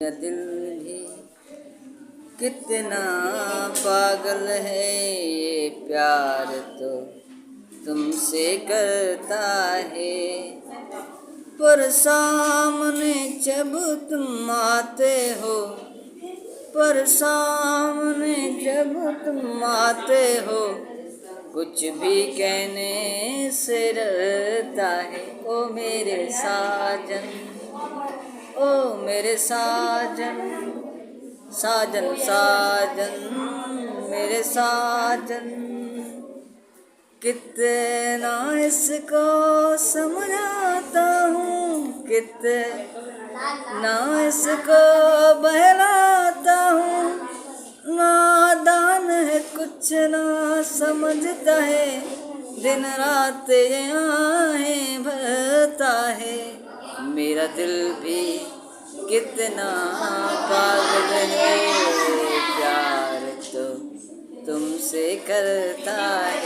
मेरा दिल भी कितना पागल है, ये प्यार तो तुमसे करता है। पर सामने जब तुम आते हो, पर सामने जब तुम आते हो, कुछ भी कहने से डरता है। ओ मेरे साजन, ओ मेरे साजन, साजन साजन मेरे साजन, कितना इसको समझाता हूँ, कितना इसको बहलाता हूँ। नादान है, कुछ ना समझता है, दिन रात ये आहें भरता है। मेरा दिल भी कितना पागल है, प्यार तो तुमसे करता है।